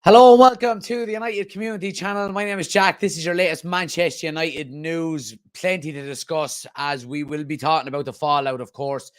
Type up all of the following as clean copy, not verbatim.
Hello and welcome to the United Community Channel. My name is Jack. This is your latest Manchester United news. Plenty to discuss as we will be talking about the fallout, of course,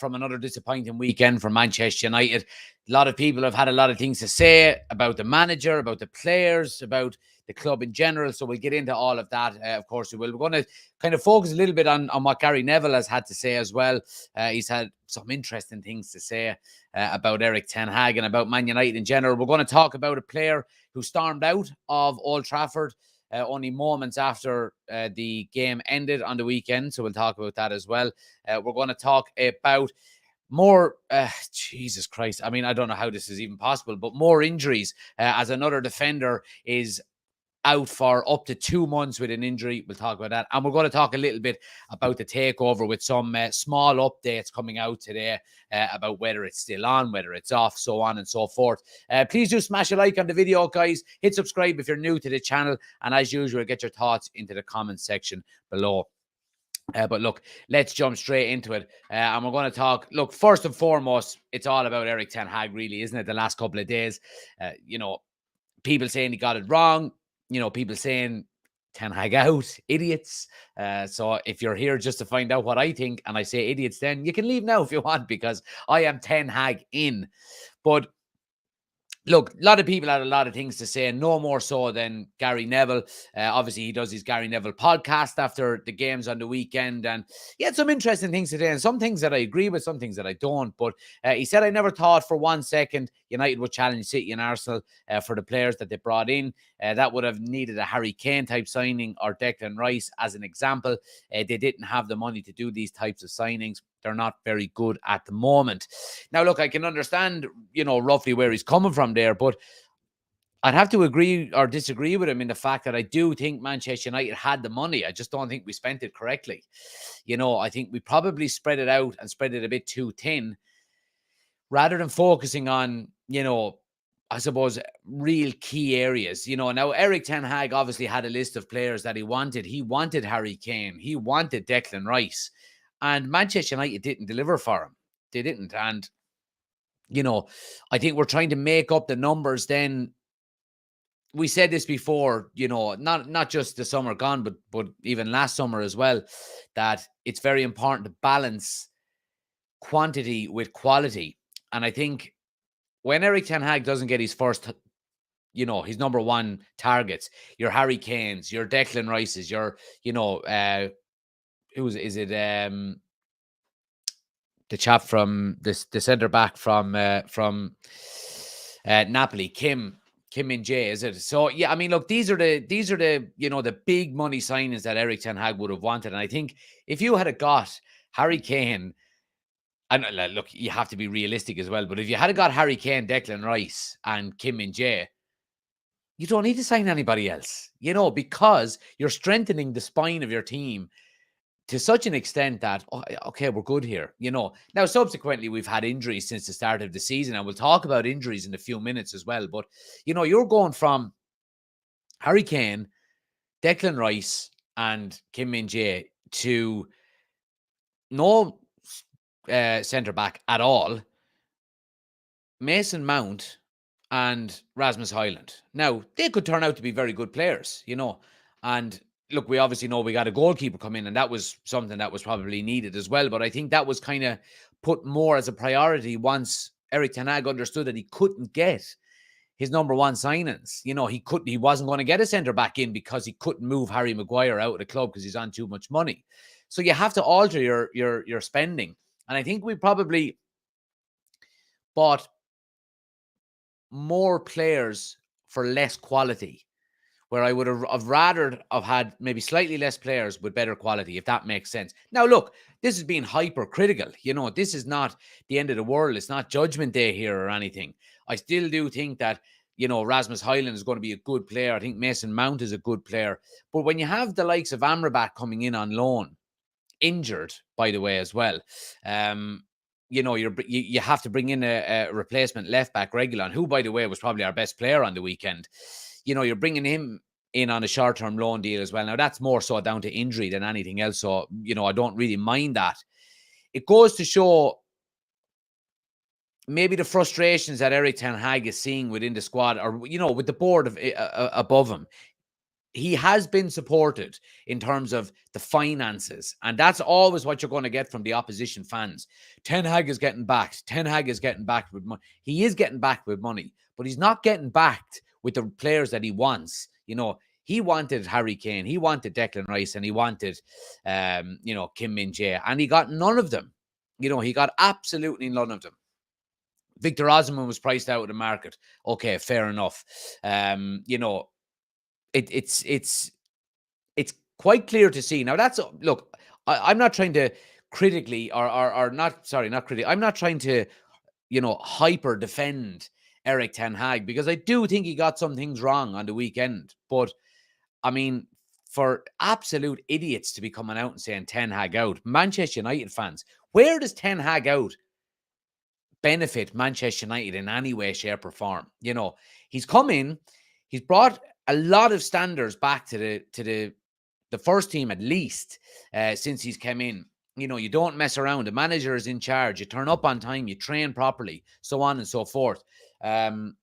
from another disappointing weekend for Manchester United. A lot of people have had a lot of things to say about the manager, about the players, about the club in general. So we'll get into all of that. Of course, we will. We're going to kind of focus a little bit on what Gary Neville has had to say as well. He's had some interesting things to say about Erik ten Hag and about Man United in general. We're going to talk about a player who stormed out of Old Trafford only moments after the game ended on the weekend. So we'll talk about that as well. We're going to talk about more, Jesus Christ. I mean, I don't know how this is even possible, but more injuries as another defender is out for up to 2 months with an injury. We'll talk about that. And we're going to talk a little bit about the takeover with some small updates coming out today about whether it's still on, whether it's off, so on and so forth. Please do smash a like on the video, guys. Hit subscribe if you're new to the channel. And as usual, get your thoughts into the comments section below. But look, let's jump straight into it. And we're going to talk, look, first and foremost, it's all about Erik ten Hag, really, isn't it? The last couple of days, people saying he got it wrong. People saying ten Hag out, idiots. So if you're here just to find out what I think and I say idiots, then you can leave now if you want, because I am ten Hag in. But look, a lot of people had a lot of things to say, no more so than Gary Neville. Obviously, he does his Gary Neville podcast after the games on the weekend. And he had some interesting things today, and some things that I agree with, some things that I don't. But he said, I never thought for 1 second United would challenge City and Arsenal for the players that they brought in. That would have needed a Harry Kane type signing or Declan Rice as an example. They didn't have the money to do these types of signings. They're not very good at the moment. Now, look, I can understand, roughly where he's coming from there, but I'd have to agree or disagree with him in the fact that I do think Manchester United had the money. I just don't think we spent it correctly. I think we probably spread it out and spread it a bit too thin rather than focusing on, I suppose, real key areas. Now Erik ten Hag obviously had a list of players that he wanted. He wanted Harry Kane. He wanted Declan Rice. And Manchester United didn't deliver for him. They didn't. And, I think we're trying to make up the numbers then. We said this before, not just the summer gone, but even last summer as well, that it's very important to balance quantity with quality. And I think when Erik ten Hag doesn't get his first, his number one targets, your Harry Kanes, your Declan Rices, your, is it the chap from the centre back from Napoli, Kim Min-jae, is it? So yeah, I mean, look, these are the the big money signings that Erik ten Hag would have wanted. And I think if you had got Harry Kane, and look, you have to be realistic as well, but if you had got Harry Kane, Declan Rice, and Kim Min-jae, you don't need to sign anybody else, because you're strengthening the spine of your team to such an extent that, okay, we're good here. Now, subsequently, we've had injuries since the start of the season, and we'll talk about injuries in a few minutes as well. But, you're going from Harry Kane, Declan Rice, and Kim Min-jae to no centre-back at all, Mason Mount and Rasmus Højlund. Now, they could turn out to be very good players, and look, we obviously know we got a goalkeeper come in, and that was something that was probably needed as well. But I think that was kind of put more as a priority once Erik ten Hag understood that he couldn't get his number one signings. He wasn't going to get a centre back in because he couldn't move Harry Maguire out of the club because he's on too much money. So you have to alter your spending. And I think we probably bought more players for less quality, where I would have rather have had maybe slightly less players with better quality, if that makes sense. Now, look, this is being hypercritical. This is not the end of the world. It's not Judgment Day here or anything. I still do think that, Rasmus Højlund is going to be a good player. I think Mason Mount is a good player. But when you have the likes of Amrabat coming in on loan, injured, by the way, as well, you have to bring in a replacement left back, Reguilon, who, by the way, was probably our best player on the weekend. You're bringing him in on a short-term loan deal as well. Now, that's more so down to injury than anything else. So, I don't really mind that. It goes to show maybe the frustrations that Erik ten Hag is seeing within the squad, or with the board above him. He has been supported in terms of the finances, and that's always what you're going to get from the opposition fans. Ten Hag is getting backed. Ten Hag is getting backed with money. He is getting backed with money, but he's not getting backed with the players that he wants. He wanted Harry Kane, he wanted Declan Rice, and he wanted, Kim Min-jae, and he got none of them. He got absolutely none of them. Victor Osimhen was priced out of the market. Okay, fair enough. It's quite clear to see now. Look, I'm not trying to critically I'm not trying to hyper defend Erik ten Hag, because I do think he got some things wrong on the weekend. But I mean, for absolute idiots to be coming out and saying Ten Hag out, Manchester United fans, where does Ten Hag out benefit Manchester United in any way, shape, or form? He's come in, he's brought a lot of standards back to the first team, at least, since he's come in. You don't mess around. The manager is in charge. You turn up on time. You train properly, so on and so forth. And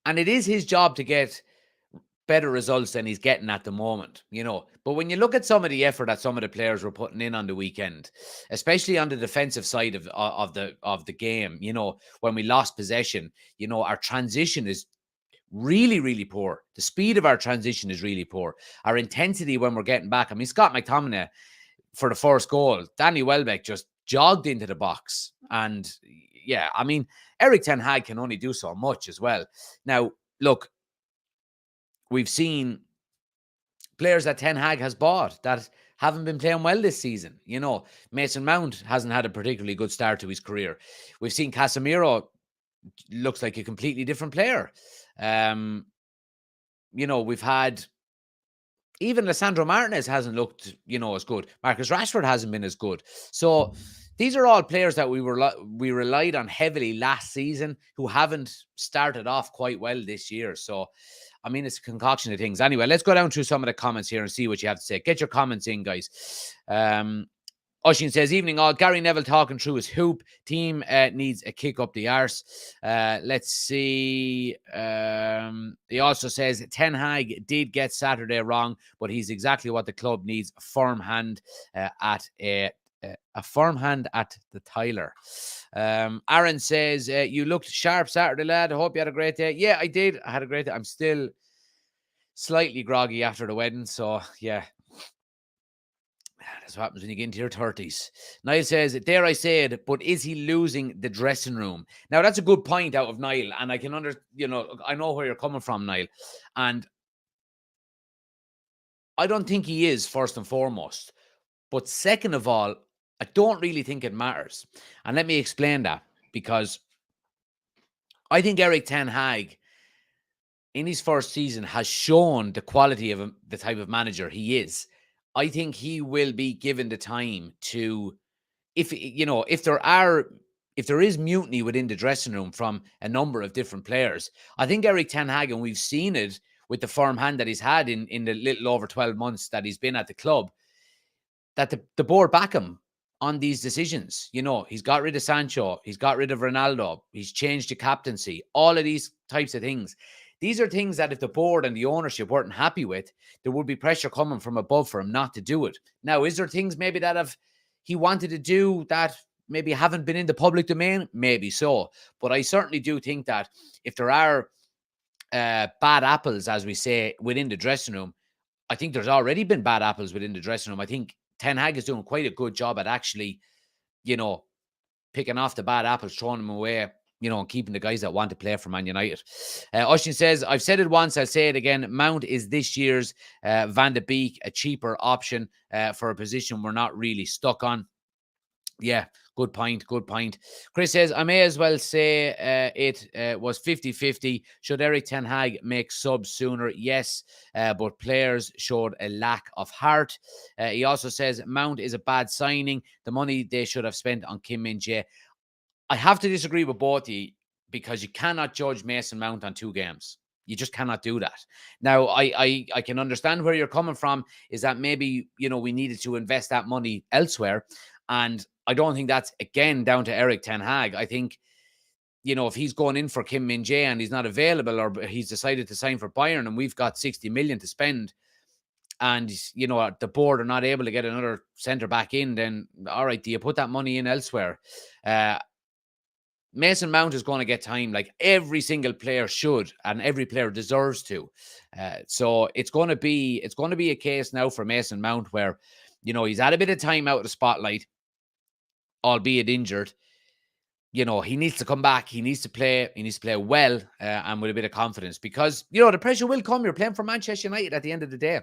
it is his job to get better results than he's getting at the moment, But when you look at some of the effort that some of the players were putting in on the weekend, especially on the defensive side of the game, when we lost possession, our transition is really, really poor. The speed of our transition is really poor. Our intensity when we're getting back. I mean, Scott McTominay, for the first goal, Danny Welbeck just jogged into the box. And yeah, I mean, Erik ten Hag can only do so much as well. Now, look, we've seen players that Ten Hag has bought that haven't been playing well this season. Mason Mount hasn't had a particularly good start to his career. We've seen Casemiro looks like a completely different player. We've had even Lisandro Martinez hasn't looked, as good. Marcus Rashford hasn't been as good. So these are all players that we relied on heavily last season who haven't started off quite well this year. So, I mean, it's a concoction of things. Anyway, let's go down through some of the comments here and see what you have to say. Get your comments in, guys. Oshin says, evening all. Gary Neville talking through his hoop. Team needs a kick up the arse. Let's see. He also says, Ten Hag did get Saturday wrong, but he's exactly what the club needs. A firm hand at the Tyler. Aaron says, you looked sharp Saturday, lad. I hope you had a great day. Yeah, I did. I had a great day. I'm still slightly groggy after the wedding. So, yeah. That's what happens when you get into your 30s. Niall says, dare I say it, but is he losing the dressing room? Now, that's a good point out of Niall, and I can I know where you're coming from, Niall. And I don't think he is, first and foremost. But second of all, I don't really think it matters. And let me explain that, because I think Erik ten Hag, in his first season, has shown the quality of the type of manager he is. I think he will be given the time to, if there is mutiny within the dressing room from a number of different players, I think Erik ten Hag, and we've seen it with the firm hand that he's had in the little over 12 months that he's been at the club, that the board back him on these decisions. He's got rid of Sancho, he's got rid of Ronaldo, he's changed the captaincy, all of these types of things. These are things that if the board and the ownership weren't happy with, there would be pressure coming from above for him not to do it. Now, is there things maybe that he wanted to do that maybe haven't been in the public domain? Maybe so. But I certainly do think that if there are bad apples, as we say, within the dressing room, I think there's already been bad apples within the dressing room. I think Ten Hag is doing quite a good job at actually, picking off the bad apples, throwing them away, and keeping the guys that want to play for Man United. Oshin says, I've said it once, I'll say it again. Mount is this year's Van de Beek, a cheaper option for a position we're not really stuck on. Yeah, good point. Chris says, I may as well say it was 50-50. Should Erik ten Hag make subs sooner? Yes, but players showed a lack of heart. He also says, Mount is a bad signing. The money they should have spent on Kim Min-jae. I have to disagree with both of you, because you cannot judge Mason Mount on 2 games. You just cannot do that. Now, I can understand where you're coming from, is that maybe, we needed to invest that money elsewhere. And I don't think that's, again, down to Erik ten Hag. I think, if he's going in for Kim Min-jae and he's not available, or he's decided to sign for Bayern and we've got 60 million to spend, and, the board are not able to get another centre back in, then, all right, do you put that money in elsewhere? Mason Mount is going to get time, like every single player should, and every player deserves to. So it's going to be a case now for Mason Mount where, he's had a bit of time out of the spotlight, albeit injured. He needs to come back. He needs to play. He needs to play well and with a bit of confidence, because, the pressure will come. You're playing for Manchester United at the end of the day.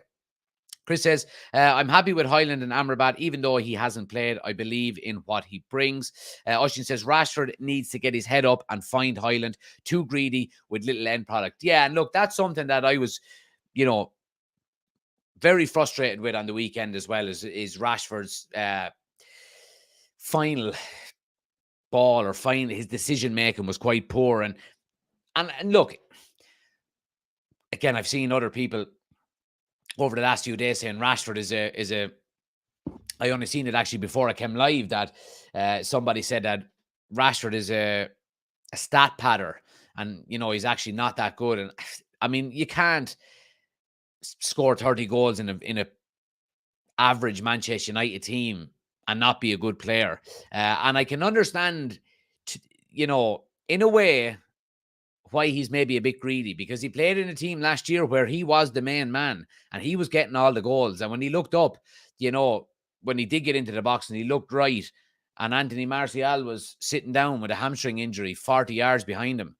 Chris says, I'm happy with Højlund and Amrabat, even though he hasn't played. I believe in what he brings. Oshin says, Rashford needs to get his head up and find Højlund. Too greedy with little end product. Yeah, and look, that's something that I was, very frustrated with on the weekend as well, is Rashford's final ball, or his decision-making was quite poor. And look, again, I've seen other people over the last few days saying Rashford is a I only seen it actually before I came live, that somebody said that Rashford is a stat padder, and he's actually not that good. And I mean, you can't score 30 goals in a average Manchester United team and not be a good player. And I can understand, in a way, why he's maybe a bit greedy, because he played in a team last year where he was the main man and he was getting all the goals. And when he looked up, when he did get into the box and he looked right, and Anthony Martial was sitting down with a hamstring injury 40 yards behind him,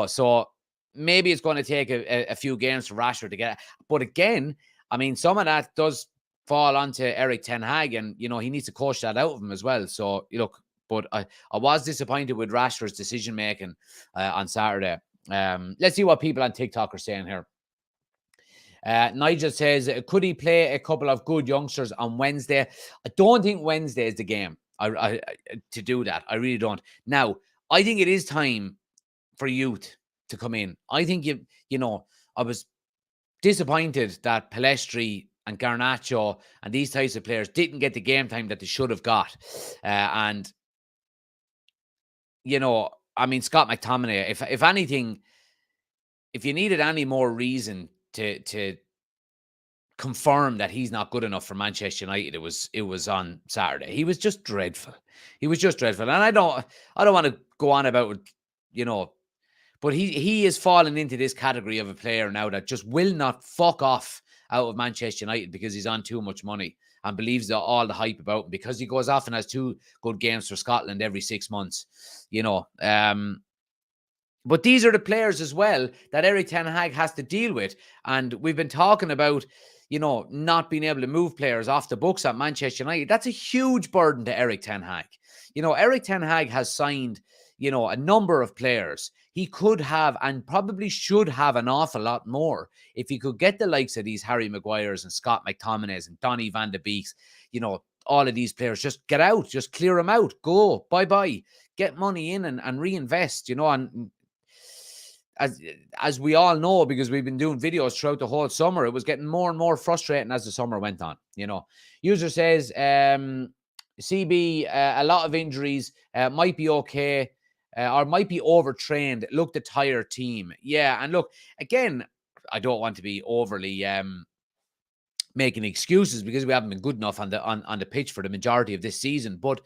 so maybe it's going to take a few games for Rashford to get it. But again, I mean, some of that does fall onto Erik ten Hag, and, he needs to coach that out of him as well. So, look, but I was disappointed with Rashford's decision-making on Saturday. Let's see what people on TikTok are saying here. Nigel says, could he play a couple of good youngsters on Wednesday? I don't think Wednesday is the game to do that. I really don't. Now, I think it is time for youth to come in. I think, I was disappointed that Pellistri and Garnacho and these types of players didn't get the game time that they should have got. And, I mean, Scott McTominay, if anything, if you needed any more reason to confirm that he's not good enough for Manchester United, it was on Saturday. He was just dreadful. And I don't want to go on about, but he is falling into this category of a player now that just will not fuck off out of Manchester United because he's on too much money and believes all the hype about him, because he goes off and has 2 good games for Scotland every 6 months, But these are the players as well that Erik ten Hag has to deal with. And we've been talking about, not being able to move players off the books at Manchester United. That's a huge burden to Erik ten Hag. Erik ten Hag has signed, a number of players. He could have, and probably should have, an awful lot more if he could get the likes of these Harry Maguires and Scott McTominays and Donny van de Beeks, all of these players. Just get out, just clear them out, go, bye-bye, get money in and reinvest, and as we all know, because we've been doing videos throughout the whole summer, it was getting more and more frustrating as the summer went on. User says, CB, a lot of injuries, might be okay, or might be overtrained. Looked a tired team. Yeah, and look, again, I don't want to be overly making excuses, because we haven't been good enough on the pitch for the majority of this season. But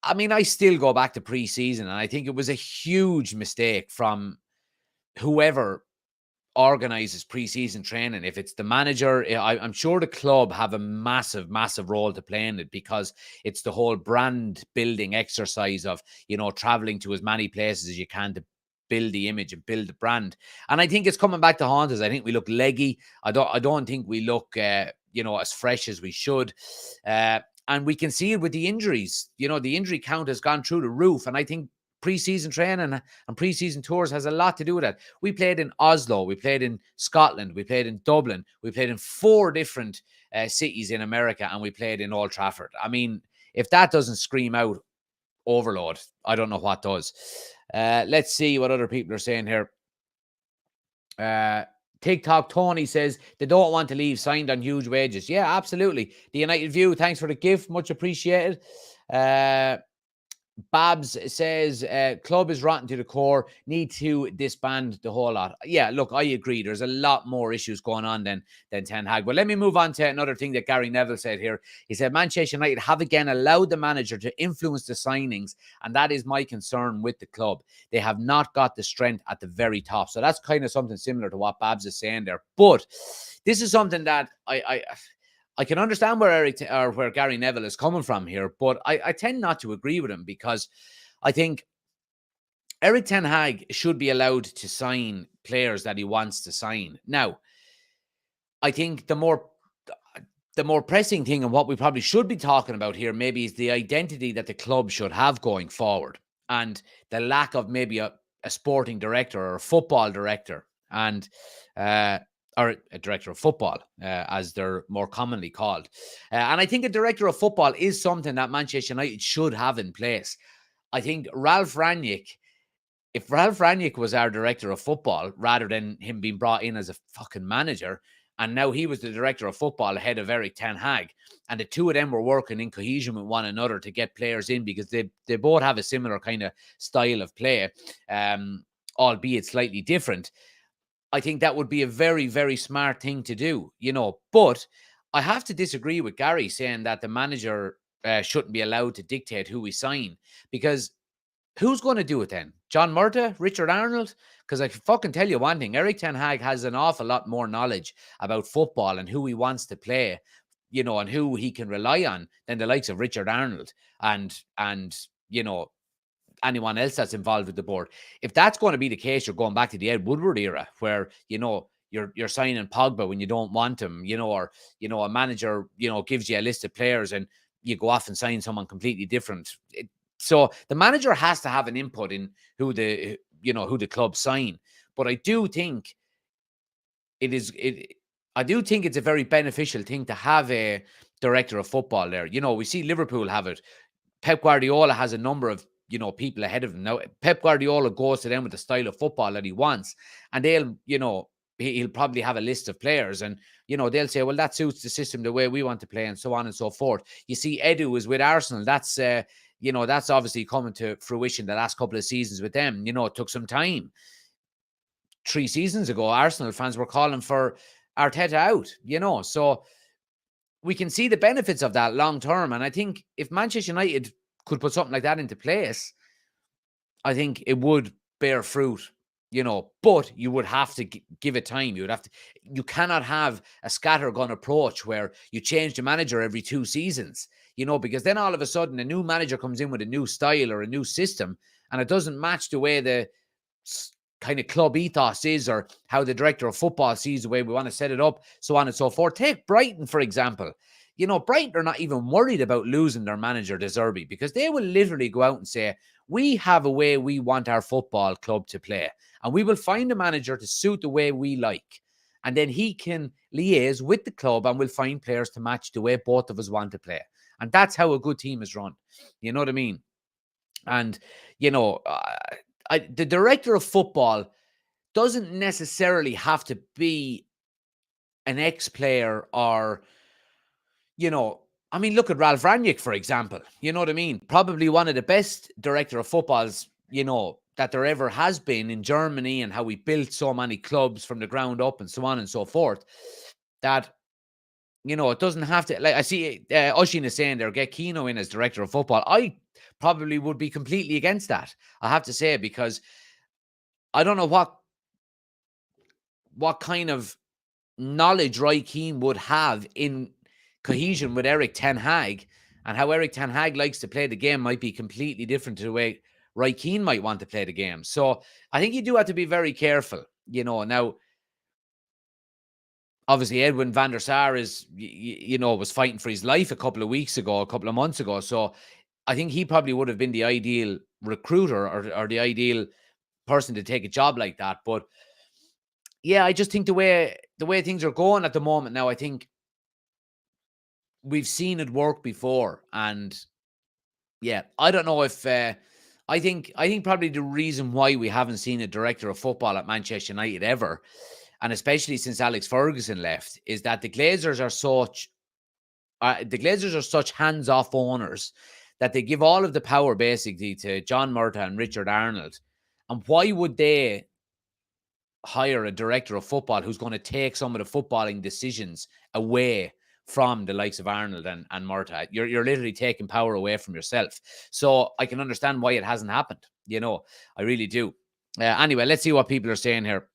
I mean, I still go back to pre-season, and I think it was a huge mistake from whoever organizes pre-season training. If it's the manager, I'm sure the club have a massive role to play in it, because it's the whole brand building exercise of, traveling to as many places as you can to build the image and build the brand. And I think it's coming back to haunt us. I think we look leggy. I don't think we look, as fresh as we should. And we can see it with the injuries. The injury count has gone through the roof. And I think pre-season training and pre-season tours has a lot to do with that. We played in Oslo, we played in Scotland, we played in Dublin, we played in 4 different cities in America, and we played in Old Trafford. I mean, if that doesn't scream out overload, I don't know what does. Let's see what other people are saying here. TikTok Tony says they don't want to leave, signed on huge wages. Yeah, absolutely. The United View, thanks for the gift, much appreciated. Babs says, club is rotten to the core, need to disband the whole lot. Yeah, look, I agree. There's a lot more issues going on than Ten Hag. But let me move on to another thing that Gary Neville said here. He said, Manchester United have again allowed the manager to influence the signings, and that is my concern with the club. They have not got the strength at the very top. So that's kind of something similar to what Babs is saying there. But this is something that I can understand where Gary Neville is coming from here, but I tend not to agree with him, because I think Erik ten Hag should be allowed to sign players that he wants to sign. Now, I think the more pressing thing, and what we probably should be talking about here maybe, is the identity that the club should have going forward, and the lack of maybe a sporting director or a football director, and or a director of football, as they're more commonly called. And I think a director of football is something that Manchester United should have in place. I think if Ralf Rangnick was our director of football, rather than him being brought in as a fucking manager, and now he was the director of football ahead of Erik ten Hag, and the two of them were working in cohesion with one another to get players in, because they both have a similar kind of style of play, albeit slightly different, I think that would be a very, very smart thing to do, But I have to disagree with Gary saying that the manager shouldn't be allowed to dictate who we sign, because who's going to do it then? John Murtagh? Richard Arnold? Because I can fucking tell you one thing, Erik ten Hag has an awful lot more knowledge about football and who he wants to play, and who he can rely on, than the likes of Richard Arnold and anyone else that's involved with the board. If that's going to be the case, you're going back to the Ed Woodward era, where you're signing Pogba when you don't want him, or a manager gives you a list of players and you go off and sign someone completely different. So the manager has to have an input in who the club sign. But I do think I do think it's a very beneficial thing to have a director of football there. We see Liverpool have it. Pep Guardiola has a number of people ahead of him. Now, Pep Guardiola goes to them with the style of football that he wants, and he'll probably have a list of players, and they'll say, well, that suits the system the way we want to play, and so on and so forth. You see, Edu is with Arsenal. That's that's obviously coming to fruition the last couple of seasons with them. It took some time. 3 seasons ago, Arsenal fans were calling for Arteta out. So we can see the benefits of that long term, and I think if Manchester United could put something like that into place, I think it would bear fruit, but you would have to give it time. You cannot have a scattergun approach where you change the manager every 2 seasons, because then all of a sudden a new manager comes in with a new style or a new system, and it doesn't match the way the kind of club ethos is, or how the director of football sees the way we want to set it up, so on and so forth. Take Brighton, for example. Brighton are not even worried about losing their manager, De Zerbi, because they will literally go out and say, we have a way we want our football club to play, and we will find a manager to suit the way we like. And then he can liaise with the club, and we'll find players to match the way both of us want to play. And that's how a good team is run. You know what I mean? And, the director of football doesn't necessarily have to be an ex-player, or look at Ralf Rangnick, for example. You know what I mean? Probably one of the best director of footballs, that there ever has been in Germany, and how we built so many clubs from the ground up, and so on and so forth. That, it doesn't have to, like I see Oshin is saying there, get Keno in as director of football. I probably would be completely against that, I have to say, because I don't know what kind of knowledge Roy Keane would have in cohesion with Erik ten Hag, and how Erik ten Hag likes to play the game might be completely different to the way Roy Keane might want to play the game. So I think you do have to be very careful. Now, obviously Edwin van der Sar was fighting for his life a couple of months ago. So I think he probably would have been the ideal recruiter, or the ideal person to take a job like that. But yeah, I just think the way things are going at the moment now, I think we've seen it work before. And yeah, I don't know if I think probably the reason why we haven't seen a director of football at Manchester United ever, and especially since Alex Ferguson left, is that the Glazers are such hands-off owners that they give all of the power basically to John Murtagh and Richard Arnold. And why would they hire a director of football who's going to take some of the footballing decisions away from the likes of Arnold and Murtagh? You're literally taking power away from yourself. So I can understand why it hasn't happened. I really do. Anyway, let's see what people are saying here.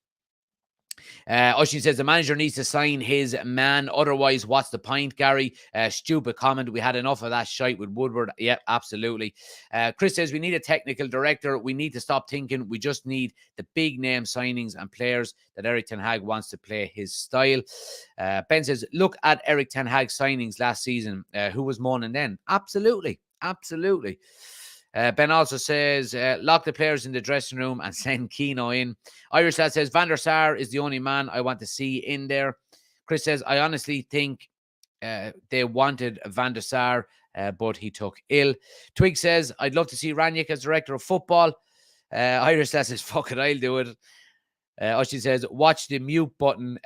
Oshin says the manager needs to sign his man. Otherwise, what's the point, Gary? Stupid comment. We had enough of that shite with Woodward. Yeah, absolutely. Chris says we need a technical director. We need to stop thinking. We just need the big name signings and players that Eric Ten Hag wants to play his style. Ben says, look at Eric Ten Hag's signings last season. Who was moaning then? Absolutely. Absolutely. Ben also says, lock the players in the dressing room and send Keno in. Irish Lad says, Van der Sar is the only man I want to see in there. Chris says, I honestly think they wanted Van der Sar, but he took ill. Twig says, I'd love to see Ranić as director of football. Irish Lad says, fuck it, I'll do it. Oshi says, watch the mute button,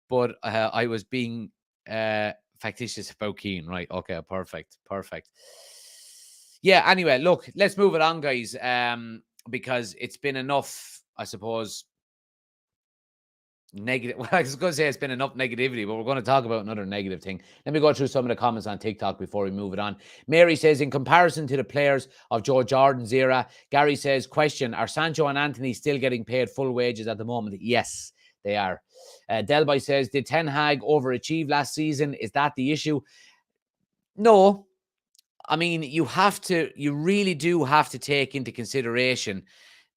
but I was being factitious about Keane. Right, okay, perfect. Yeah, anyway, look, let's move it on, guys, because it's been enough, I suppose, negative. Well, I was going to say it's been enough negativity, but we're going to talk about another negative thing. Let me go through some of the comments on TikTok before we move it on. Mary says, in comparison to the players of Joe Jordan's era, Gary says, question, are Sancho and Anthony still getting paid full wages at the moment? Yes, they are. Delby says, did Ten Hag overachieve last season? Is that the issue? No. I mean, you really do have to take into consideration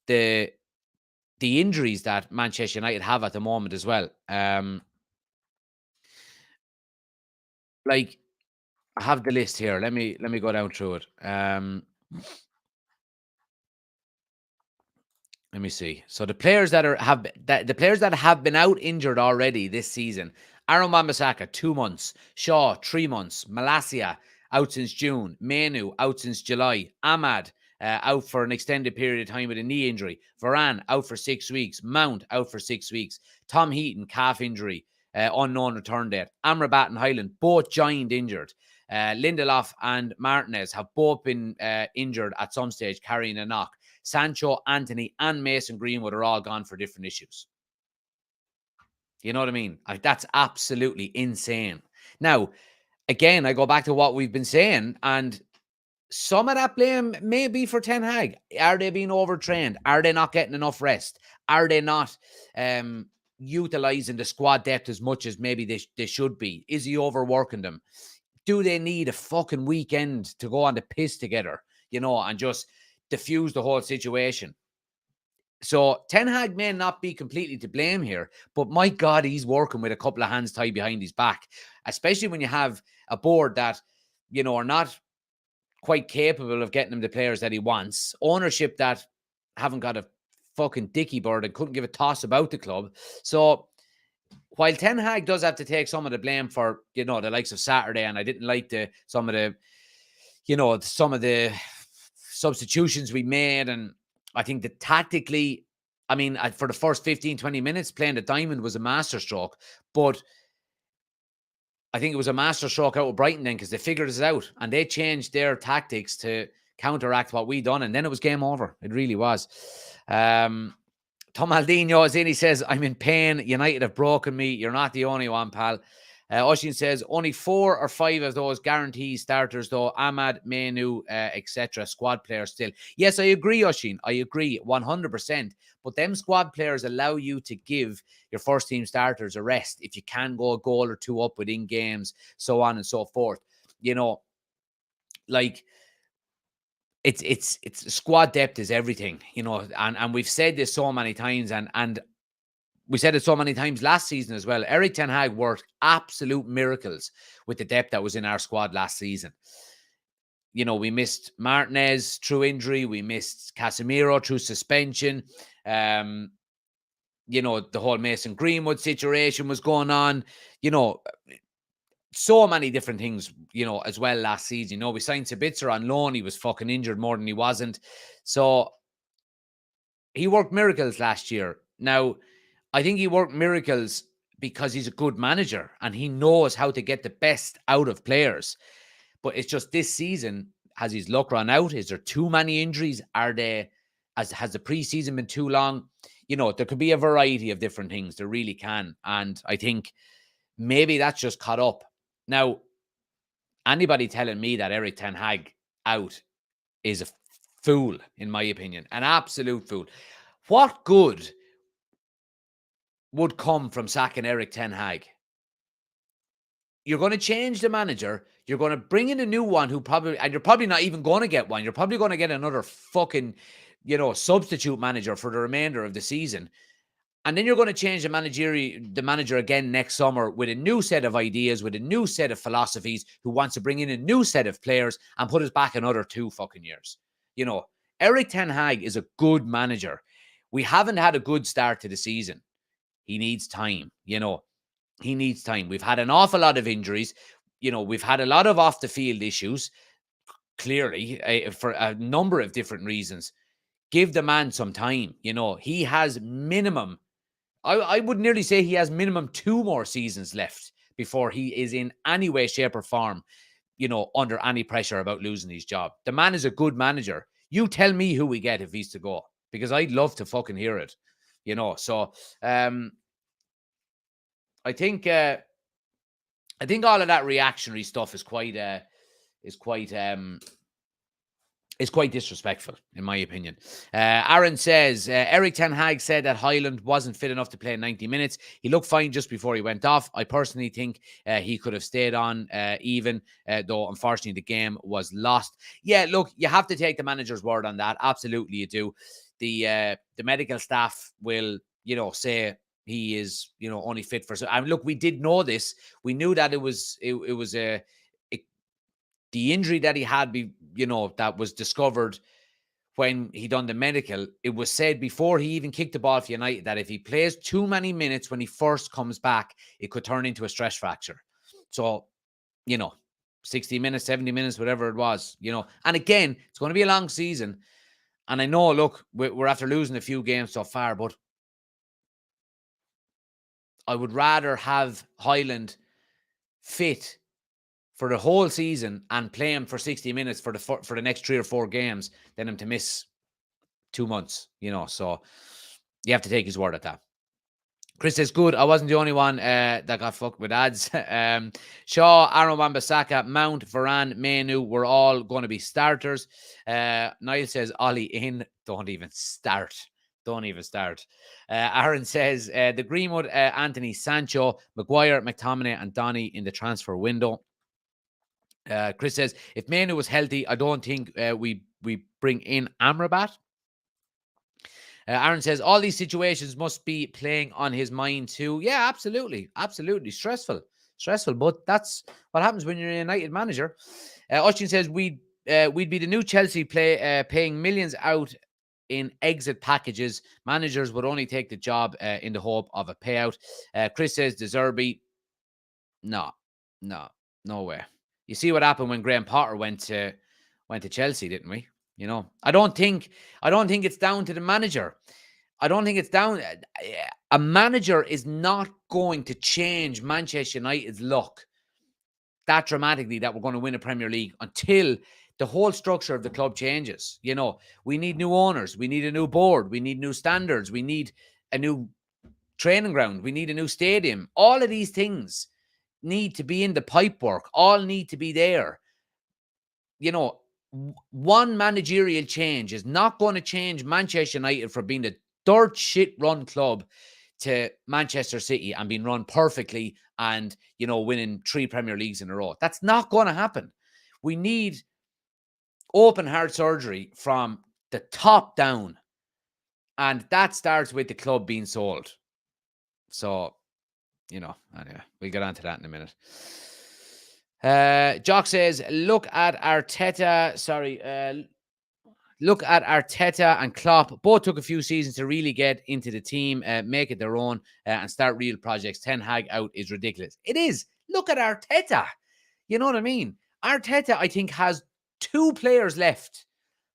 the injuries that Manchester United have at the moment as well. Like, I have the list here. Let me go down through it. Let me see. So the players that have been out injured already this season: Aaron Wan-Bissaka 2 months, Shaw 3 months, Malacia out since June, Menu out since July, Ahmad out for an extended period of time with a knee injury, Varane out for 6 weeks, Mount out for 6 weeks, Tom Heaton calf injury, unknown return date, Amrabat and Highland both joined injured. Lindelof and Martinez have both been injured at some stage, carrying a knock. Sancho, Anthony, and Mason Greenwood are all gone for different issues. You know what I mean? That's absolutely insane. Now, again, I go back to what we've been saying, and some of that blame may be for Ten Hag. Are they being overtrained? Are they not getting enough rest? Are they not utilizing the squad depth as much as maybe they should be? Is he overworking them? Do they need a fucking weekend to go on the piss together, and just diffuse the whole situation? So Ten Hag may not be completely to blame here, but my God, he's working with a couple of hands tied behind his back, especially when you have a board that, are not quite capable of getting him the players that he wants, ownership that haven't got a fucking dicky bird and couldn't give a toss about the club. So while Ten Hag does have to take some of the blame for, the likes of Saturday, and I didn't like some of the substitutions we made, and I think that tactically, I mean, for the first 15, 20 minutes, playing the diamond was a masterstroke, but I think it was a masterstroke out of Brighton then, because they figured us out and they changed their tactics to counteract what we done, and then it was game over. It really was. Tom Aldino is in. He says, I'm in pain. United have broken me. You're not the only one, pal. Oshin says, only 4 or 5 of those guaranteed starters, though. Ahmad, Menu, etc. Squad players still. Yes, I agree, Oshin. I agree 100%. But them squad players allow you to give your first team starters a rest if you can go a goal or two up within games, so on and so forth. Like, it's squad depth is everything, and we've said this so many times, and we said it so many times last season as well. Eric Ten Hag worked absolute miracles with the depth that was in our squad last season. We missed Martinez through injury. We missed Casemiro through suspension. The whole Mason Greenwood situation was going on. So many different things, as well last season. We signed Sabitzer on loan. He was fucking injured more than he wasn't. So he worked miracles last year. Now, I think he worked miracles because he's a good manager and he knows how to get the best out of players. But it's just this season Has his luck run out? Is there too many injuries? Has the preseason been too long? There could be a variety of different things. There really can. And I think maybe that's just caught up. Now, anybody telling me that Eric Ten Hag out is a fool, in my opinion. An absolute fool. What good would come from sacking Eric Ten Hag? You're going to change the manager. You're going to bring in a new one and you're probably not even going to get one. You're probably going to get another fucking, substitute manager for the remainder of the season. And then you're going to change the manager again next summer with a new set of ideas, with a new set of philosophies, who wants to bring in a new set of players and put us back another 2 fucking years. Eric Ten Hag is a good manager. We haven't had a good start to the season. He needs time, He needs time. We've had an awful lot of injuries. We've had a lot of off the field issues, clearly, for a number of different reasons. Give the man some time. He has minimum, I would nearly say he has minimum 2 more seasons left before he is in any way, shape, or form, under any pressure about losing his job. The man is a good manager. You tell me who we get if he's to go, because I'd love to fucking hear it. So I think all of that reactionary stuff is quite disrespectful, in my opinion. Aaron says, Eric Ten Hag said that Highland wasn't fit enough to play 90 minutes. He looked fine just before he went off. I personally think he could have stayed on though unfortunately the game was lost. Yeah, look, you have to take the manager's word on that. Absolutely you do. The medical staff will, say he is, only fit for... I mean, look, we did know this. We knew that it was the injury that he had, that was discovered when he done the medical. It was said before he even kicked the ball for United that if he plays too many minutes when he first comes back, it could turn into a stress fracture. So, 60 minutes, 70 minutes, whatever it was, And again, it's going to be a long season. And I know, look, we're after losing a few games so far, but I would rather have Highland fit for the whole season and play him for 60 minutes for the next 3 or 4 games than him to miss 2 months, So you have to take his word at that. Chris says, good. I wasn't the only one that got fucked with ads. Shaw, Aaron Wan-Bissaka, Mount, Varane, Manu were all going to be starters. Niall says, Ollie in. Don't even start. Aaron says, the Greenwood, Anthony, Sancho, Maguire, McTominay, and Donny in the transfer window. Chris says, if Manu was healthy, I don't think we bring in Amrabat. Aaron says, all these situations must be playing on his mind too. Yeah, absolutely. Stressful, but that's what happens when you're a United manager. Austin says, we'd be the new Chelsea paying millions out in exit packages. Managers would only take the job in the hope of a payout. Chris says, De Zerbi, no way. You see what happened when Graham Potter went to Chelsea, didn't we? I don't think it's down to the manager. I don't think it's down. A manager is not going to change Manchester United's luck that dramatically that we're going to win a Premier League until the whole structure of the club changes. We need new owners. We need a new board. We need new standards. We need a new training ground. We need a new stadium. All of these things need to be in the pipework. All need to be there. One managerial change is not going to change Manchester United from being a dirt shit run club to Manchester City and being run perfectly and, winning 3 Premier Leagues in a row. That's not going to happen. We need open heart surgery from the top down. And that starts with the club being sold. So, anyway, we'll get on to that in a minute. Jock says, look at Arteta and Klopp. Both took a few seasons to really get into the team, make it their own, and start real projects. Ten Hag out is ridiculous. It is. Look at Arteta. You know what I mean? Arteta, I think, has 2 players left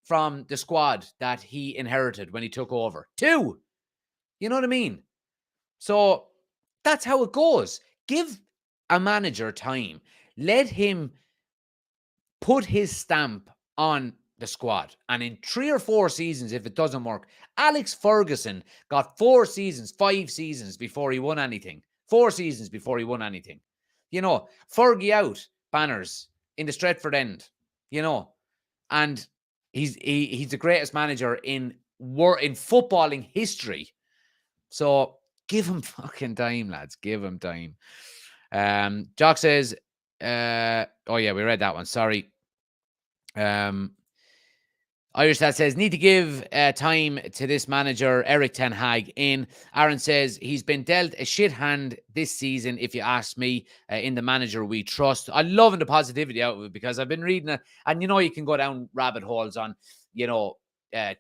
from the squad that he inherited when he took over. 2. You know what I mean? So that's how it goes. Give a manager time. Let him put his stamp on the squad. And in 3 or 4 seasons, if it doesn't work, Alex Ferguson got 4 seasons, 5 seasons before he won anything. 4 seasons before he won anything. You know, Fergie out banners in the Stretford end, you know, and he's the greatest manager in footballing history. So give him fucking time, lads. Give him time. Jock says, oh yeah, we read that one. Sorry. Irish Dad says, need to give time to this manager, Eric Ten Hag, in. Aaron says, he's been dealt a shit hand this season, if you ask me, in the manager we trust. I'm loving the positivity out of it because I've been reading it. And, you know, you can go down rabbit holes on, you know,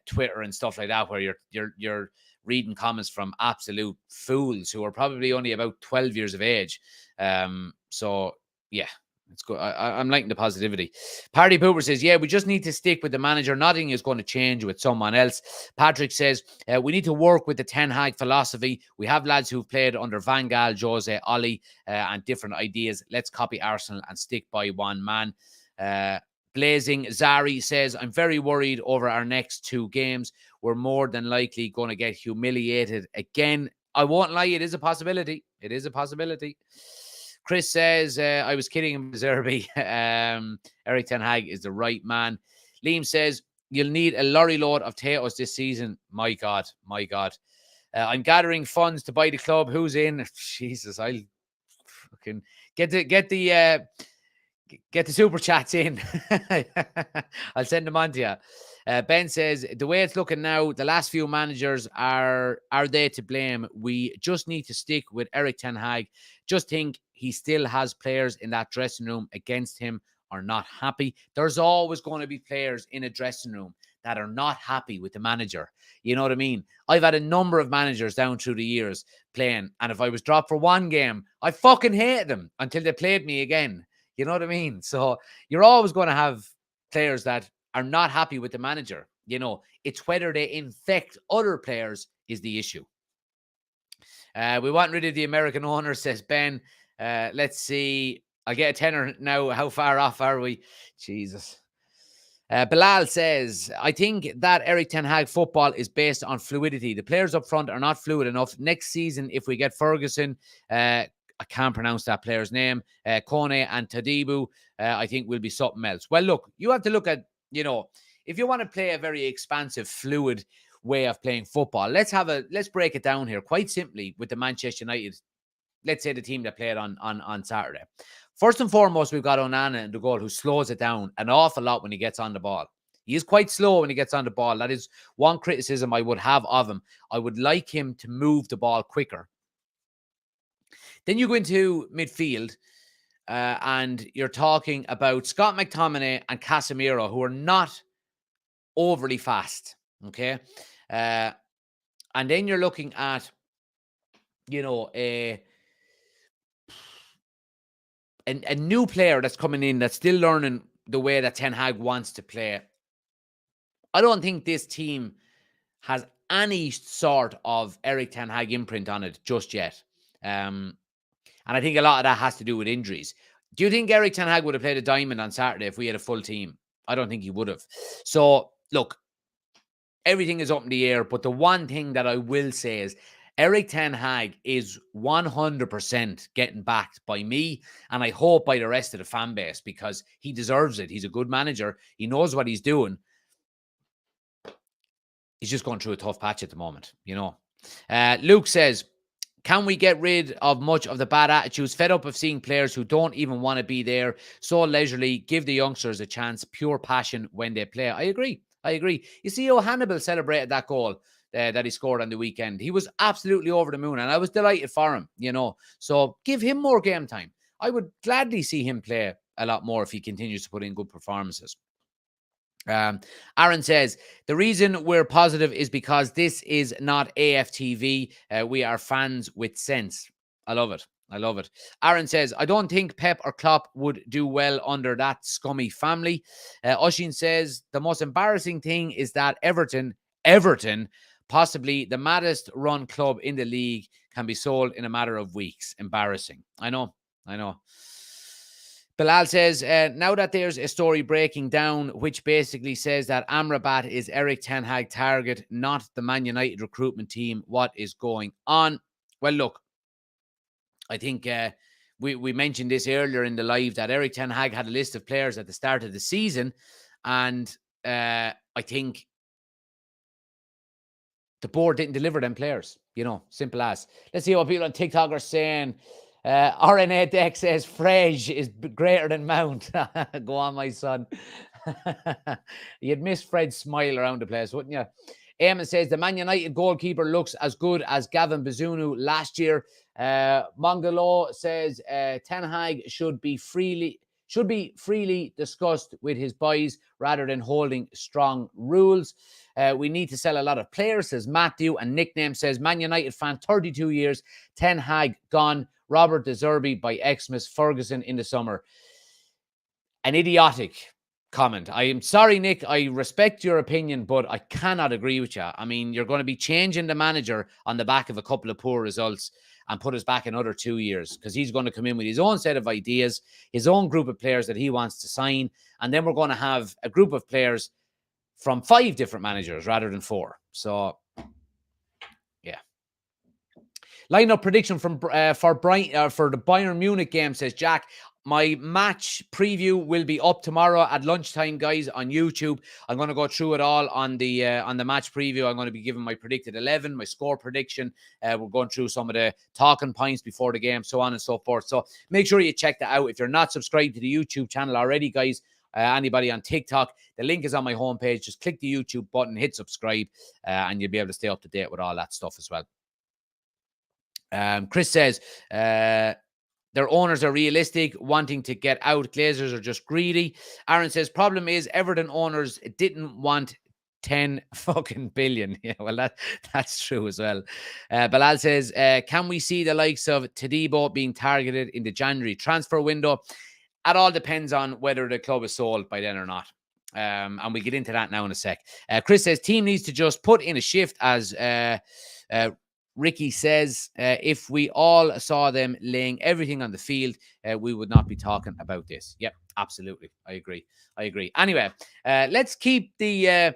Twitter and stuff like that, where you're reading comments from absolute fools who are probably only about 12 years of age. So, yeah. It's good. I'm liking the positivity. Party Pooper says, yeah, we just need to stick with the manager. Nothing is going to change with someone else. Patrick says, we need to work with the Ten Hag philosophy. We have lads who've played under Van Gaal, Jose, Ollie, and different ideas. Let's copy Arsenal and stick by one man. Blazing Zari says, I'm very worried over our next 2 games. We're more than likely going to get humiliated again. I won't lie, it is a possibility. It is a possibility. Chris says, I was kidding him, Zerby. Eric Ten Hag is the right man. Liam says, you'll need a lorry load of potatoes this season. My God, my God. I'm gathering funds to buy the club. Who's in? Jesus, I'll fucking get the super chats in. I'll send them on to you. Ben says, the way it's looking now, the last few managers are they to blame? We just need to stick with Eric Ten Hag. Just think he still has players in that dressing room against him are not happy. There's always going to be players in a dressing room that are not happy with the manager. You know what I mean? I've had a number of managers down through the years playing, and if I was dropped for one game, I fucking hated them until they played me again. You know what I mean? So you're always going to have players that are not happy with the manager. You know, it's whether they infect other players is the issue. We want rid of the American owner, says Ben. Let's see. I'll get a tenner now. How far off are we? Jesus. Bilal says, I think that Eric Ten Hag football is based on fluidity. The players up front are not fluid enough. Next season, if we get Ferguson, I can't pronounce that player's name, Kone and Tadibu, I think will be something else. Well, look, you have to look at, you know, if you want to play a very expansive, fluid way of playing football, let's break it down here quite simply with the Manchester United, let's say the team that played on Saturday. First and foremost, we've got Onana in the goal, who slows it down an awful lot when he gets on the ball. He is quite slow when he gets on the ball. That is one criticism I would have of him. I would like him to move the ball quicker. Then you go into midfield, and you're talking about Scott McTominay and Casemiro, who are not overly fast, okay? And then you're looking at, you know, a new player that's coming in that's still learning the way that Ten Hag wants to play. I don't think this team has any sort of Eric Ten Hag imprint on it just yet. And I think a lot of that has to do with injuries. Do you think Eric Ten Hag would have played a diamond on Saturday if we had a full team? I don't think he would have. So, look, everything is up in the air. But the one thing that I will say is Eric Ten Hag is 100% getting backed by me, and I hope by the rest of the fan base, because he deserves it. He's a good manager. He knows what he's doing. He's just going through a tough patch at the moment, you know. Luke says, can we get rid of much of the bad attitudes? Fed up of seeing players who don't even want to be there so leisurely. Give the youngsters a chance. Pure passion when they play. I agree. You see how Hannibal celebrated that goal that he scored on the weekend. He was absolutely over the moon, and I was delighted for him, you know. So give him more game time. I would gladly see him play a lot more if he continues to put in good performances. Aaron says, the reason we're positive is because this is not AFTV. We are fans with sense. I love it. Aaron says, I don't think Pep or Klopp would do well under that scummy family. Oshin says, the most embarrassing thing is that Everton, possibly the maddest run club in the league, can be sold in a matter of weeks. Embarrassing. I know. Bilal says, now that there's a story breaking down which basically says that Amrabat is Eric Ten Hag target, not the Man United recruitment team, what is going on? Well, look, I think we mentioned this earlier in the live that Eric Ten Hag had a list of players at the start of the season, and I think the board didn't deliver them players. Simple as. Let's see what people on TikTok are saying. RNA Deck says Frege is greater than Mount. Go on, my son. You'd miss Fred's smile around the place, wouldn't you? Eamon says the Man United goalkeeper looks as good as Gavin Bazunu last year. Mongolo says Ten Hag should be freely discussed with his boys rather than holding strong rules. We need to sell a lot of players, says Matthew. And Nickname says Man United fan, 32 years, Ten Hag gone. Robert De Zerbi by Xmas, Ferguson in the summer. An idiotic comment. I am sorry, Nick. I respect your opinion, but I cannot agree with you. I mean, you're going to be changing the manager on the back of a couple of poor results and put us back another 2 years, because he's going to come in with his own set of ideas, his own group of players that he wants to sign. And then we're going to have a group of players from 5 different managers rather than 4. So, yeah. Lineup prediction for the Bayern Munich game, says Jack. My match preview will be up tomorrow at lunchtime, guys, on YouTube. I'm going to go through it all on the match preview. I'm going to be giving my predicted 11, my score prediction. We're going through some of the talking points before the game, so on and so forth. So make sure you check that out. If you're not subscribed to the YouTube channel already, guys, anybody on TikTok, the link is on my homepage. Just click the YouTube button, hit subscribe, and you'll be able to stay up to date with all that stuff as well. Chris says their owners are realistic, wanting to get out. Glazers are just greedy. Aaron says problem is Everton owners didn't want 10 fucking billion. Yeah, well, that's true as well. Bilal says, can we see the likes of Tadibo being targeted in the January transfer window? It all depends on whether the club is sold by then or not. And we get into that now in a sec. Chris says team needs to just put in a shift, as Ricky says, if we all saw them laying everything on the field, we would not be talking about this. Yep, absolutely. I agree. Anyway, let's keep the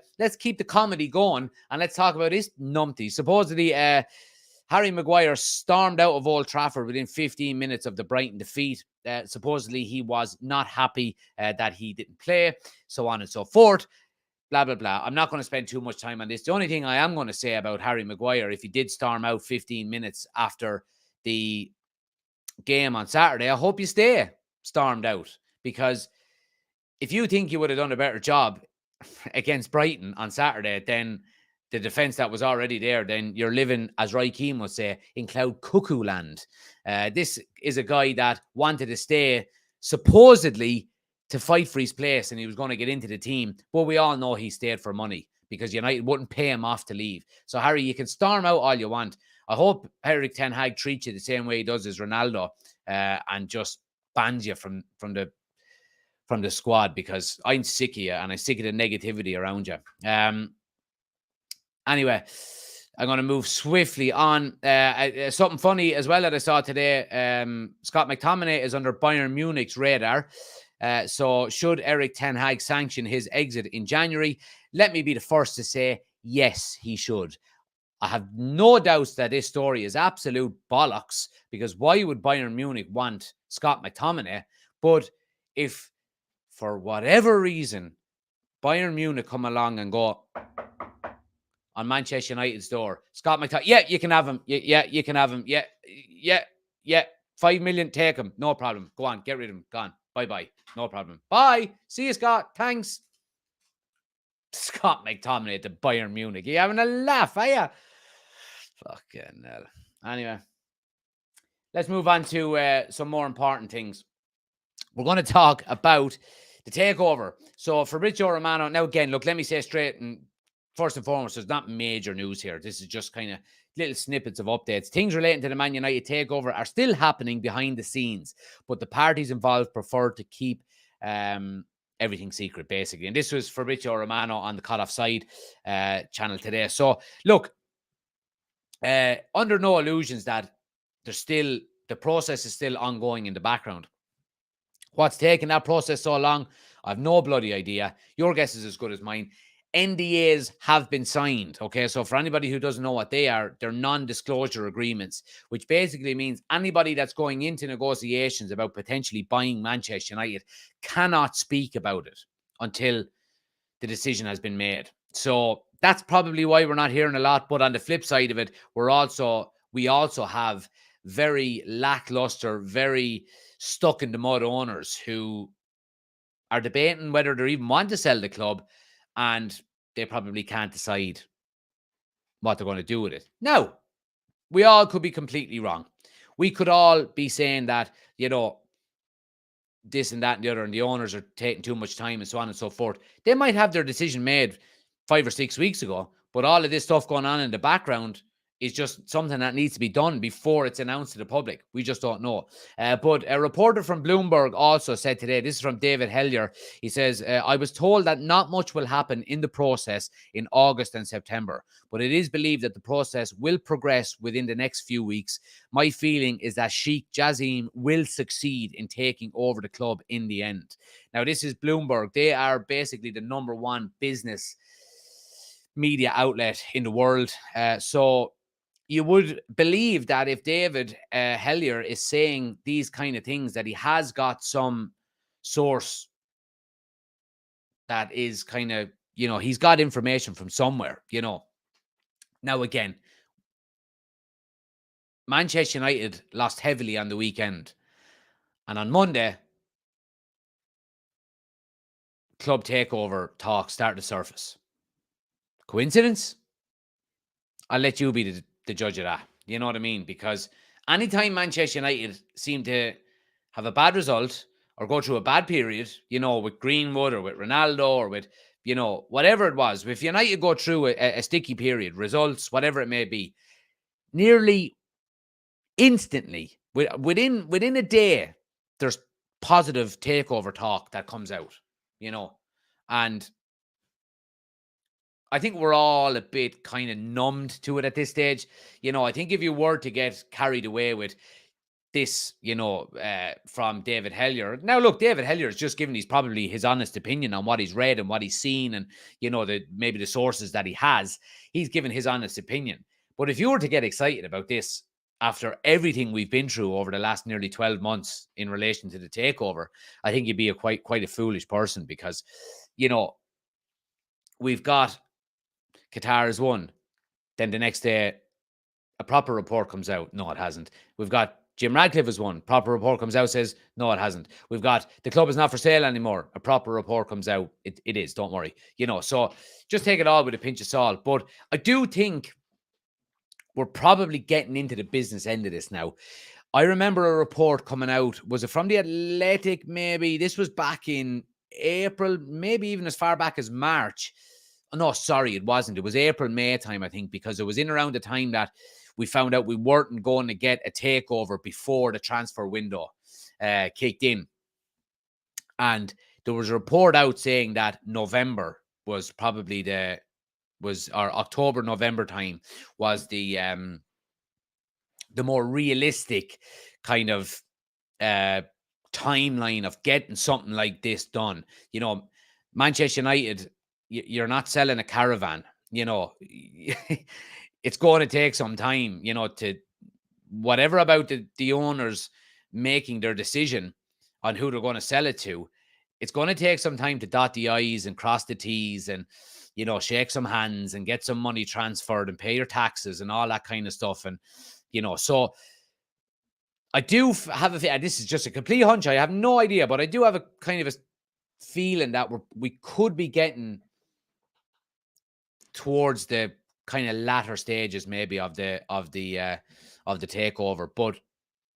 comedy going, and let's talk about this numpty. Supposedly, Harry Maguire stormed out of Old Trafford within 15 minutes of the Brighton defeat. Supposedly, he was not happy that he didn't play, so on and so forth. Blah, blah, blah. I'm not going to spend too much time on this. The only thing I am going to say about Harry Maguire, if he did storm out 15 minutes after the game on Saturday, I hope you stay stormed out. Because if you think you would have done a better job against Brighton on Saturday than the defence that was already there, then you're living, as Roy Keane would say, in cloud cuckoo land. This is a guy that wanted to stay, supposedly, to fight for his place, and he was going to get into the team. But we all know he stayed for money, because United wouldn't pay him off to leave. So, Harry, you can storm out all you want. I hope Eric Ten Hag treats you the same way he does as Ronaldo, and just bans you from the squad, because I'm sick of you, and I'm sick of the negativity around you. Anyway, I'm going to move swiftly on. Something funny as well that I saw today. Scott McTominay is under Bayern Munich's radar. So should Eric Ten Hag sanction his exit in January? Let me be the first to say, yes, he should. I have no doubts that this story is absolute bollocks, because why would Bayern Munich want Scott McTominay? But if, for whatever reason, Bayern Munich come along and go on Manchester United's door, Scott McTominay, yeah, you can have him. Yeah, you can have him. Yeah. 5 million, take him. No problem. Go on, get rid of him. Gone. Bye-bye. No problem. Bye. See you, Scott. Thanks. Scott McTominay at the Bayern Munich. You having a laugh, are you? Fucking hell. Anyway, let's move on to some more important things. We're going to talk about the takeover. So Fabrizio Romano, now again, look, let me say straight, and first and foremost, there's not major news here. This is just kind of little snippets of updates. Things relating to the Man United takeover are still happening behind the scenes, but the parties involved prefer to keep everything secret, basically. And this was Fabrizio Romano on the Cut Offside channel today. So, look, under no illusions that the process is still ongoing in the background. What's taking that process so long? I've no bloody idea. Your guess is as good as mine. NDAs have been signed. Okay, so for anybody who doesn't know what they are, they're non-disclosure agreements, which basically means anybody that's going into negotiations about potentially buying Manchester United cannot speak about it until the decision has been made. So that's probably why we're not hearing a lot. But on the flip side of it, we also have very lackluster, very stuck in the mud owners who are debating whether they even want to sell the club, and they probably can't decide what they're going to do with it. Now, we all could be completely wrong. We could all be saying that, this and that and the other, and the owners are taking too much time and so on and so forth. They might have their decision made 5 or 6 weeks ago, but all of this stuff going on in the background is just something that needs to be done before it's announced to the public. We just don't know. But a reporter from Bloomberg also said today, this is from David Hellier, he says, I was told that not much will happen in the process in August and September, but it is believed that the process will progress within the next few weeks. My feeling is that Sheikh Jassim will succeed in taking over the club in the end. Now, this is Bloomberg. They are basically the number one business media outlet in the world. So you would believe that if David Hellier is saying these kind of things, that he has got some source that is kind of, he's got information from somewhere, Now, again, Manchester United lost heavily on the weekend. And on Monday, club takeover talk started to surface. Coincidence? I'll let you be the judge of that. You know what I mean? Because anytime Manchester United seem to have a bad result or go through a bad period, with Greenwood or with Ronaldo or with, whatever it was, if United go through a sticky period, results, whatever it may be, nearly instantly, within a day, there's positive takeover talk that comes out, and I think we're all a bit kind of numbed to it at this stage. I think if you were to get carried away with this, from David Hellier. Now, look, David Hellier is just giving probably his honest opinion on what he's read and what he's seen and, maybe the sources that he has. He's given his honest opinion. But if you were to get excited about this after everything we've been through over the last nearly 12 months in relation to the takeover, I think you'd be quite a foolish person because, we've got Qatar has won. Then the next day, a proper report comes out. No, it hasn't. We've got Jim Radcliffe has won. Proper report comes out, says, no, it hasn't. We've got the club is not for sale anymore. A proper report comes out. It is, don't worry. So just take it all with a pinch of salt. But I do think we're probably getting into the business end of this now. I remember a report coming out. Was it from The Athletic, maybe? This was back in April, maybe even as far back as March. No, sorry, it wasn't. It was April, May time, I think, because it was in around the time that we found out we weren't going to get a takeover before the transfer window kicked in. And there was a report out saying that November was probably or October, November time was the more realistic kind of timeline of getting something like this done. Manchester United, you're not selling a caravan, it's going to take some time, to whatever about the owners making their decision on who they're going to sell it to. It's going to take some time to dot the I's and cross the T's and, shake some hands and get some money transferred and pay your taxes and all that kind of stuff. And, so I do have this is just a complete hunch. I have no idea, but I do have a kind of a feeling that we could be getting towards the kind of latter stages maybe of the takeover, but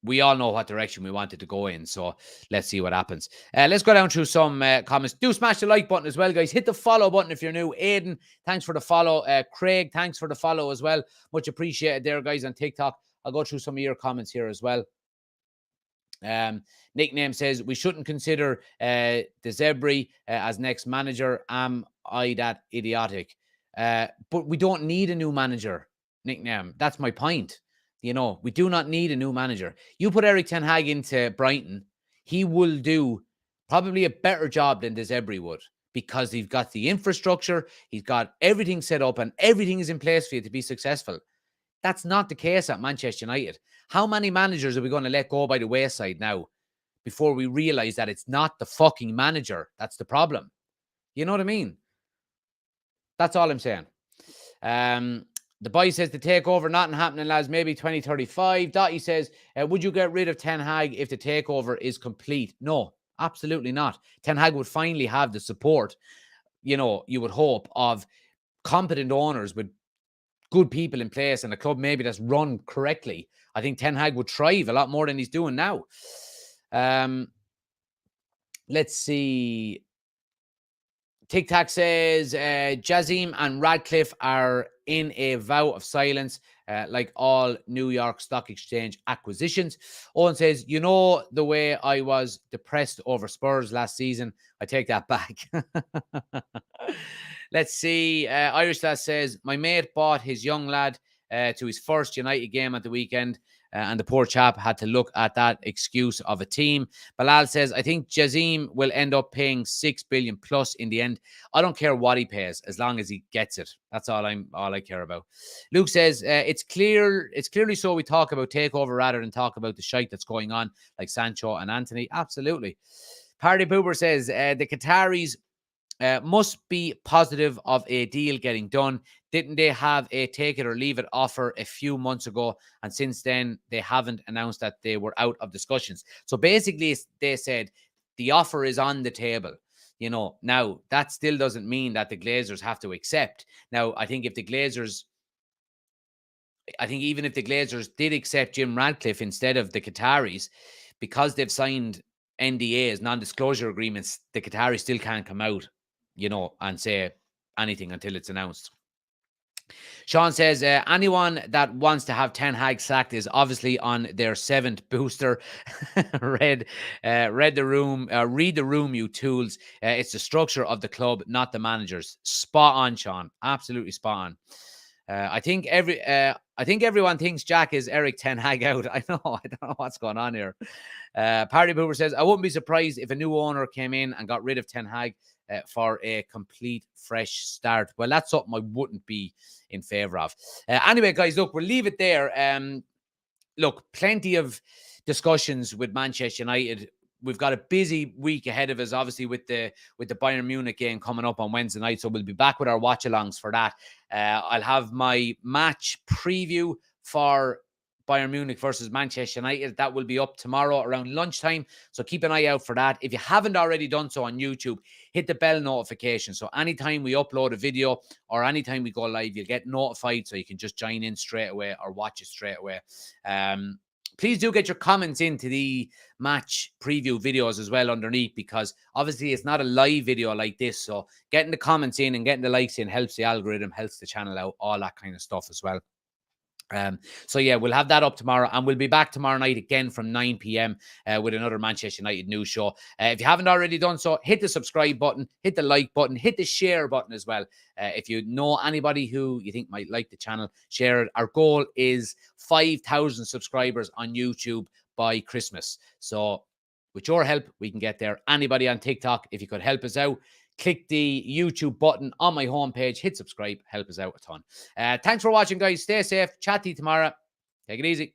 we all know what direction we wanted to go in, so let's see what happens. Let's go down through some comments. Do smash the like button as well, guys. Hit the follow button if you're new. Aiden, thanks for the follow. Craig, thanks for the follow as well. Much appreciated there, guys, on TikTok. I'll go through some of your comments here as well. Nickname says we shouldn't consider De Zerbi as next manager. Am I that idiotic? But we don't need a new manager, Nickname. That's my point. We do not need a new manager. You put Eric Ten Hag into Brighton. he will do probably a better job than Des Zebri would, because he's got the infrastructure, he's got everything set up, and everything is in place for you to be successful. That's not the case at Manchester United. How many managers are we going to let go by the wayside now before we realize that it's not the fucking manager that's the problem? You know what I mean? That's all I'm saying. The boy says the takeover not happening, lads. Maybe 2035. Dottie says, would you get rid of Ten Hag if the takeover is complete? No, absolutely not. Ten Hag would finally have the support, you know, you would hope, of competent owners with good people in place and a club maybe that's run correctly. I think Ten Hag would thrive a lot more than he's doing now. Let's see. Tic Tac says Jazim and Radcliffe are in a vow of silence, like all New York Stock Exchange acquisitions. Owen says, you know, the way I was depressed over Spurs last season, I take that back. Let's see. Irish Lad says, my mate bought his young lad to his first United game at the weekend, and the poor chap had to look at that excuse of a team. Bilal says, I think Jazim will end up paying 6 billion plus in the end. I don't care what he pays as long as he gets it. That's all I care about. Luke says, it's clearly so we talk about takeover rather than talk about the shite that's going on, like Sancho and Anthony. Absolutely. Party Pooper says, the Qataris must be positive of a deal getting done. Didn't they have a take it or leave it offer a few months ago? And since then, they haven't announced that they were out of discussions. So basically, they said the offer is on the table. You know, now that still doesn't mean that the Glazers have to accept. Now, I think even if the Glazers did accept Jim Radcliffe instead of the Qataris, because they've signed NDAs, non-disclosure agreements, the Qataris still can't come out, you know, and say anything until it's announced. Sean says, anyone that wants to have Ten Hag sacked is obviously on their 7th booster. Read the room, you tools. It's the structure of the club, not the managers. Spot on, Sean. Absolutely spot on. I think everyone thinks Jack is Eric Ten Hag out. I don't know what's going on here. Party Boober says, I wouldn't be surprised if a new owner came in and got rid of Ten Hag for a complete fresh start. Well, that's something I wouldn't be in favor of. Anyway, guys, look, we'll leave it there. Look, plenty of discussions with Manchester United. We've got a busy week ahead of us, obviously, with the Bayern Munich game coming up on Wednesday night. So we'll be back with our watch-alongs for that. I'll have my match preview for Bayern Munich versus Manchester United. That will be up tomorrow around lunchtime. So keep an eye out for that. If you haven't already done so on YouTube, hit the bell notification. So anytime we upload a video or anytime we go live, you'll get notified so you can just join in straight away or watch it straight away. Please do get your comments into the match preview videos as well underneath, because obviously it's not a live video like this. So getting the comments in and getting the likes in helps the algorithm, helps the channel out, all that kind of stuff as well. So yeah, we'll have that up tomorrow, and we'll be back tomorrow night again from 9 p.m. With another Manchester United news show. If you haven't already done so, hit the subscribe button, hit the like button, hit the share button as well. If you know anybody who you think might like the channel, share it. Our goal is 5,000 subscribers on YouTube by Christmas. So with your help, we can get there. Anybody on TikTok, if you could help us out, click the YouTube button on my homepage, hit subscribe, help us out a ton. Thanks for watching, guys. Stay safe. Chat to you tomorrow. Take it easy.